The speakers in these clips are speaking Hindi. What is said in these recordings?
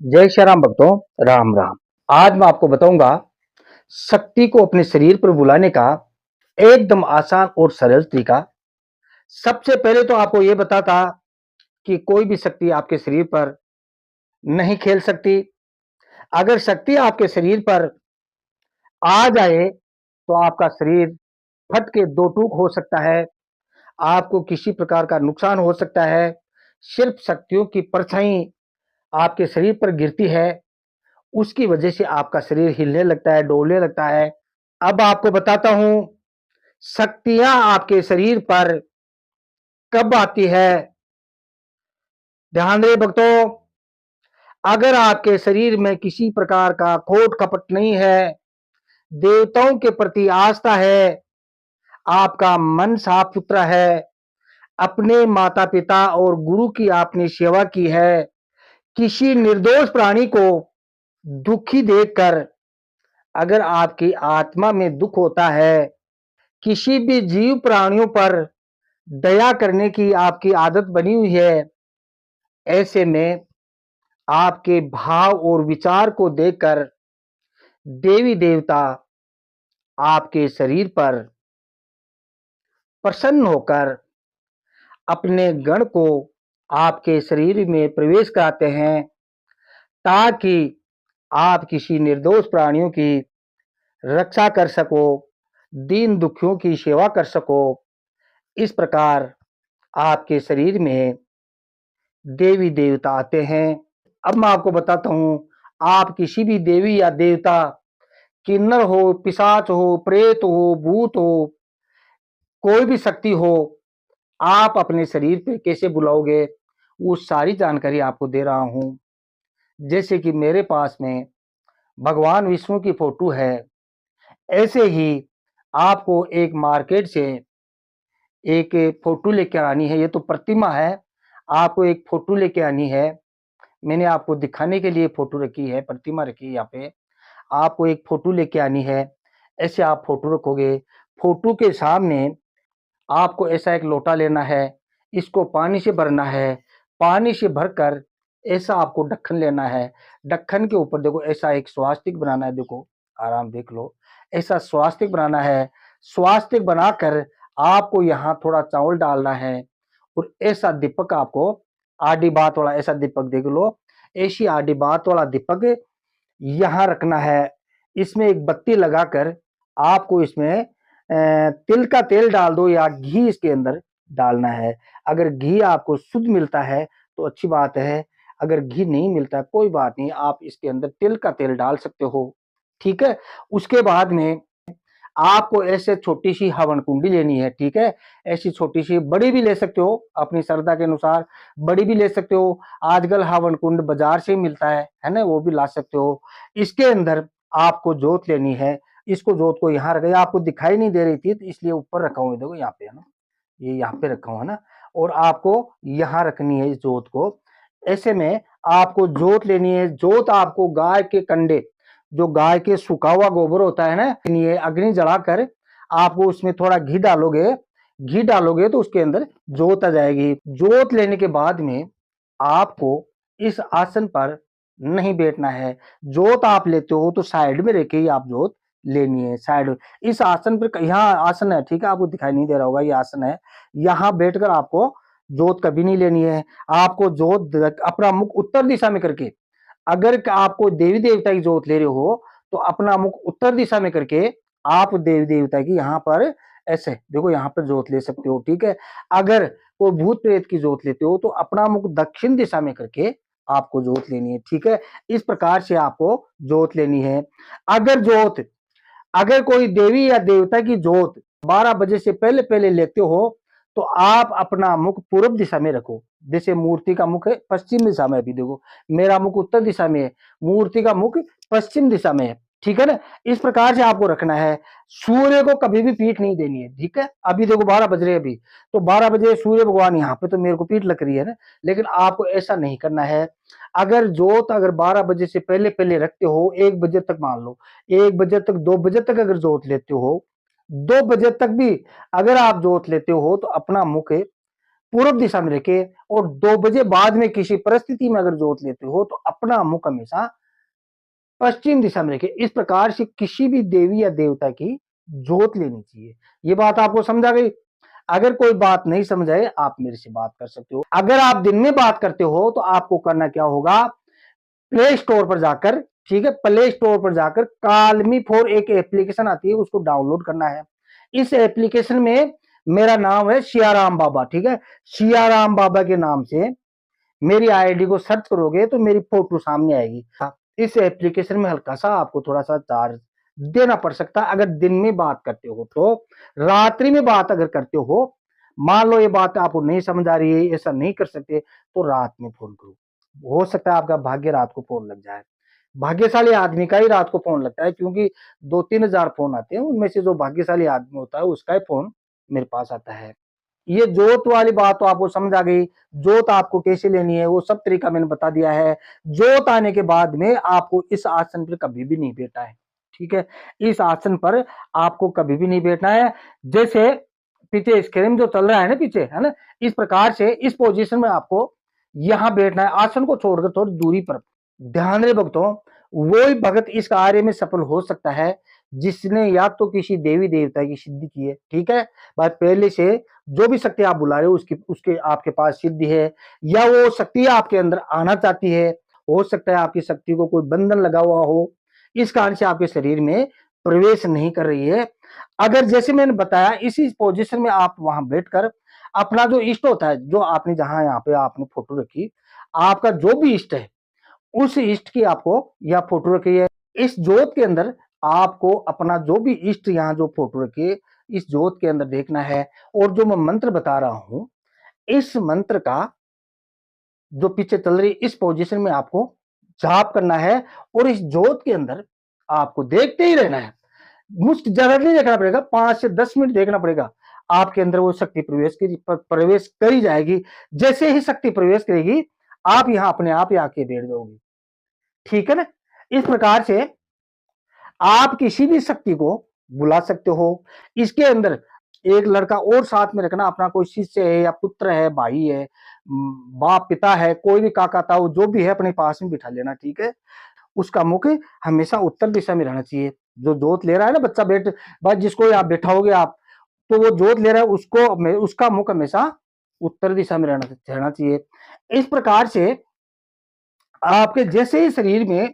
जय श्री राम भक्तों, राम राम। आज मैं आपको बताऊंगा शक्ति को अपने शरीर पर बुलाने का एकदम आसान और सरल तरीका। सबसे पहले तो आपको यह बताता कि कोई भी शक्ति आपके शरीर पर नहीं खेल सकती। अगर शक्ति आपके शरीर पर आ जाए तो आपका शरीर फट के दो टूक हो सकता है, आपको किसी प्रकार का नुकसान हो सकता है। सिर्फ शक्तियों की परछाई आपके शरीर पर गिरती है, उसकी वजह से आपका शरीर हिलने लगता है, डोलने लगता है। अब आपको बताता हूं शक्तियां आपके शरीर पर कब आती है। ध्यान रहे भक्तों, अगर आपके शरीर में किसी प्रकार का खोट कपट नहीं है, देवताओं के प्रति आस्था है, आपका मन साफ सुथरा है, अपने माता पिता और गुरु की आपने सेवा की है, किसी निर्दोष प्राणी को दुखी देखकर अगर आपकी आत्मा में दुख होता है, किसी भी जीव प्राणियों पर दया करने की आपकी आदत बनी हुई है, ऐसे में आपके भाव और विचार को देखकर देवी देवता आपके शरीर पर प्रसन्न होकर अपने गण को आपके शरीर में प्रवेश कराते हैं, ताकि आप किसी निर्दोष प्राणियों की रक्षा कर सको, दीन दुखियों की सेवा कर सको। इस प्रकार आपके शरीर में देवी देवता आते हैं। अब मैं आपको बताता हूं, आप किसी भी देवी या देवता, किन्नर हो, पिशाच हो, प्रेत हो, भूत हो, कोई भी शक्ति हो, आप अपने शरीर पे कैसे बुलाओगे, वो सारी जानकारी आपको दे रहा हूं। जैसे कि मेरे पास में भगवान विष्णु की फोटो है, ऐसे ही आपको एक मार्केट से एक फोटो लेकर आनी है। ये तो प्रतिमा है, आपको एक फोटो लेके आनी है। मैंने आपको दिखाने के लिए फोटो रखी है, प्रतिमा रखी है यहाँ पे। आपको एक फोटो लेके आनी है, ऐसे आप फोटो रखोगे। फोटो के सामने आपको ऐसा एक लोटा लेना है, इसको पानी से भरना है। पानी से भरकर ऐसा आपको ढक्कन लेना है। ढक्कन के ऊपर देखो ऐसा एक स्वास्तिक बनाना है, देखो आराम देख लो, ऐसा स्वास्तिक बनाना है। स्वास्तिक बनाकर आपको यहाँ थोड़ा चावल डालना है और ऐसा दीपक आपको आडी बात वाला ऐसा दीपक देख लो, ऐसी आडी बात वाला दीपक यहाँ रखना है। इसमें एक बत्ती लगाकर आपको इसमें तिल का तेल डाल दो या घी इसके अंदर डालना है। अगर घी आपको शुद्ध मिलता है तो अच्छी बात है, अगर घी नहीं मिलता है कोई बात नहीं, आप इसके अंदर तिल का तेल डाल सकते हो। ठीक है, उसके बाद में आपको ऐसे छोटी सी हवन कुंडी लेनी है। ठीक है, ऐसी छोटी सी, बड़ी भी ले सकते हो अपनी श्रद्धा के अनुसार, बड़ी भी ले सकते हो। आजकल हवन कुंड बाजार से ही मिलता है ना, वो भी ला सकते हो। इसके अंदर आपको जोत लेनी है। इसको जोत को यहाँ रखा, आपको दिखाई नहीं दे रही थी तो इसलिए ऊपर रखा हूँ, देखो यहाँ पे है ना, ये यहाँ पे रखा हूँ है ना। और आपको यहाँ रखनी है इस जोत को। ऐसे में आपको जोत लेनी है। जोत आपको गाय के कंडे, जो गाय के सूखा हुआ गोबर होता है ना, ये अग्नि जलाकर आपको उसमें थोड़ा घी डालोगे। घी डालोगे तो उसके अंदर जोत आ जाएगी। जोत लेने के बाद में आपको इस आसन पर नहीं बैठना है। जोत आप लेते हो तो साइड में रख के ही आप जोत लेनी है, साइड। इस आसन पर, यहाँ आसन है, ठीक है, आपको दिखाई नहीं दे रहा होगा, ये आसन है। यहाँ बैठकर आपको जोत कभी नहीं लेनी है। आपको जोत अपना मुख उत्तर दिशा में करके, अगर आपको देवी देवता की जोत ले रहे हो तो अपना मुख उत्तर दिशा में करके आप देवी देवता की यहाँ पर ऐसे देखो, यहाँ पर जोत ले सकते हो। ठीक है, अगर कोई भूत प्रेत की जोत लेते हो तो अपना मुख दक्षिण दिशा में करके आपको जोत लेनी है। ठीक है, इस प्रकार से आपको जोत लेनी है। अगर जोत, अगर कोई देवी या देवता की जोत 12 बजे से पहले पहले लेते हो तो आप अपना मुख पूर्व दिशा में रखो। जैसे मूर्ति का मुख है पश्चिम दिशा में, अभी देखो मेरा मुख उत्तर दिशा में है, मूर्ति का मुख पश्चिम दिशा में है। ठीक है ना, इस प्रकार से आपको रखना है। सूर्य को कभी भी पीठ नहीं देनी है। ठीक है, अभी देखो 12 बज रहे हैं, अभी तो 12 बजे सूर्य भगवान यहाँ पे तो मेरे को पीठ लग रही है ना, लेकिन आपको ऐसा नहीं करना है। अगर जोत अगर 12 बजे से पहले पहले रखते हो, 1 बजे तक मान लो, 1 बजे तक, 2 बजे तक अगर जोत लेते हो, 2 बजे तक भी अगर आप जोत लेते हो तो अपना मुख पूर्व दिशा में रखे और 2 बजे बाद में किसी परिस्थिति में अगर जोत लेते हो तो अपना मुख हमेशा पश्चिम दिशा में रखे। इस प्रकार से किसी भी देवी या देवता की जोत लेनी चाहिए। ये बात आपको समझ आ गई? अगर कोई बात नहीं समझ आए आप मेरे से बात कर सकते हो। अगर आप दिन में बात करते हो तो आपको करना क्या होगा, प्ले स्टोर पर जाकर, ठीक है, प्ले स्टोर पर जाकर कालमी फोर एक एप्लीकेशन आती है, उसको डाउनलोड करना है। इस एप्लीकेशन में मेरा नाम है सियाराम बाबा, ठीक है, सियाराम बाबा के नाम से मेरी आईडी को सर्च करोगे तो मेरी फोटो सामने आएगी। इस एप्लीकेशन में हल्का सा आपको थोड़ा सा चार्ज देना पड़ सकता है अगर दिन में बात करते हो तो। रात्रि में बात अगर करते हो, मान लो ये बात आपको नहीं समझ आ रही है, ऐसा नहीं कर सकते, तो रात में फोन करो। हो सकता है आपका भाग्य रात को फोन लग जाए। भाग्यशाली आदमी का ही रात को फोन लगता है, क्योंकि 2-3 हजार फोन आते हैं, उनमें से जो भाग्यशाली आदमी होता है उसका ही फोन मेरे पास आता है। ये जोत वाली बात तो आपको समझ आ गई। जोत आपको कैसे लेनी है वो सब तरीका मैंने बता दिया है। जोत आने के बाद में आपको इस आसन पर कभी भी नहीं बैठना है, ठीक है, इस आसन पर आपको कभी भी नहीं बैठना है। जैसे पीछे स्क्रीन जो चल रहा है ना पीछे, है ना, इस प्रकार से इस पोजीशन में आपको यहां बैठना है, आसन को छोड़कर थोड़ी दूरी पर। ध्यान रहे भक्तों, वही भगत इस कार्य में सफल हो सकता है जिसने या तो किसी देवी देवता की सिद्धि की है, ठीक है, बात पहले से जो भी शक्ति आप बुला रहे हो उसकी उसके आपके पास सिद्धि है, या वो शक्ति आपके अंदर आना चाहती है। हो सकता है आपकी शक्ति को कोई बंधन लगा हुआ हो, इस कारण से आपके शरीर में प्रवेश नहीं कर रही है। अगर जैसे मैंने बताया इसी पोजीशन में आप वहां बैठकर अपना जो इष्ट होता है, जो आपने जहां यहाँ पे आपने फोटो रखी, आपका जो भी इष्ट है उस इष्ट की आपको यह फोटो रखी है। इस जोत के अंदर आपको अपना जो भी इष्ट यहाँ जो फोटो रखी है इस जोत के अंदर देखना है, और जो मैं मंत्र बता रहा हूं इस मंत्र का जो पीछे चल रही इस पोजीशन में आपको जाप करना है, और इस जोत के अंदर आपको देखते ही रहना है। मुझे ज्यादा नहीं देखना पड़ेगा, 5 से 10 मिनट देखना पड़ेगा। आपके अंदर वो शक्ति प्रवेश करी जाएगी। जैसे ही शक्ति प्रवेश करेगी आप यहाँ अपने आप ही आके बैठ जाओगे, ठीक है ना। इस प्रकार से आप किसी भी शक्ति को बुला सकते हो। इसके अंदर एक लड़का और साथ में रखना, अपना कोई शिष्य है या पुत्र है, भाई है, बाप पिता है, कोई भी काका ताऊ जो भी है अपने पास में बिठा लेना, ठीक है। उसका मुख हमेशा उत्तर दिशा में रहना चाहिए। जो जोत ले रहा है ना बच्चा, बैठ बस जिसको आप बैठाओगे आप, तो वो जोत ले रहा है उसको उसका मुख हमेशा उत्तर दिशा में रहना चाहिए। इस प्रकार से आपके जैसे ही शरीर में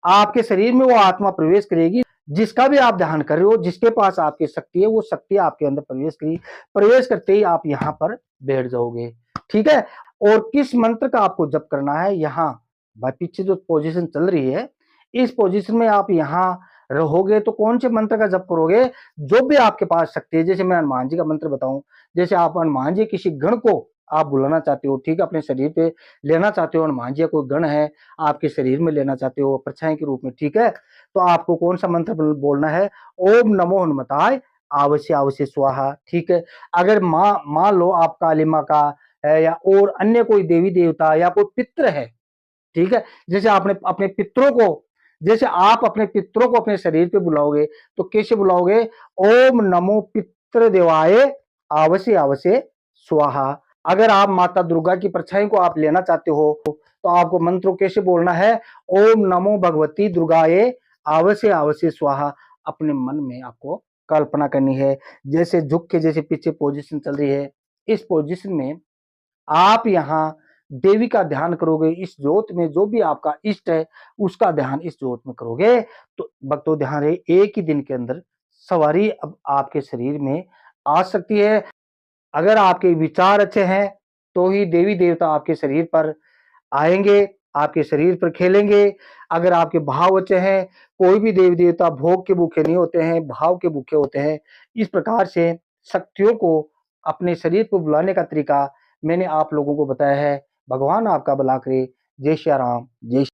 आपके शरीर में वो आत्मा प्रवेश करेगी, जिसका भी आप ध्यान कर रहे हो, जिसके पास आपकी शक्ति है, वो शक्ति आपके अंदर प्रवेश करेगी। प्रवेश करते ही आप यहाँ पर बैठ जाओगे, ठीक है। और किस मंत्र का आपको जप करना है, यहाँ भाई पीछे जो पोजीशन चल रही है इस पोजीशन में आप यहाँ रहोगे तो कौन से मंत्र का जप करोगे, जो भी आपके पास शक्ति है। जैसे मैं हनुमान जी का मंत्र बताऊं, जैसे आप हनुमान जी किसी गण को आप बुलाना चाहते हो, ठीक है, अपने शरीर पे लेना चाहते हो, हनुमान जी कोई गण है आपके शरीर में लेना चाहते हो परछाई के रूप में, ठीक है, तो आपको कौन सा मंत्र बोलना है, ओम नमो हनुमताय अवश्य अवश्य स्वाहा, ठीक है। अगर मान लो आप काली माँ का है या और अन्य कोई देवी देवता या कोई पितृ है, ठीक है, जैसे आपने अपने पितरों को, जैसे आप अपने पितरों को अपने शरीर पे बुलाओगे तो कैसे बुलाओगे, ओम नमो पितृ देवाय अवश्य अवश्य स्वाहा। अगर आप माता दुर्गा की परछाई को आप लेना चाहते हो तो आपको मंत्र कैसे बोलना है, ओम नमो भगवती दुर्गाए अवश्य अवश्य स्वाहा। अपने मन में आपको कल्पना करनी है, जैसे झुक के जैसे पीछे पोजीशन चल रही है इस पोजीशन में आप यहाँ देवी का ध्यान करोगे। इस जोत में जो भी आपका इष्ट है उसका ध्यान इस जोत में करोगे तो भक्तों ध्यान रहे एक ही दिन के अंदर सवारी अब आपके शरीर में आ सकती है। अगर आपके विचार अच्छे हैं तो ही देवी देवता आपके शरीर पर आएंगे, आपके शरीर पर खेलेंगे। अगर आपके भाव अच्छे हैं, कोई भी देवी देवता भोग के भूखे नहीं होते हैं, भाव के भूखे होते हैं। इस प्रकार से शक्तियों को अपने शरीर पर बुलाने का तरीका मैंने आप लोगों को बताया है। भगवान आपका भला करे। जय श्री राम, जय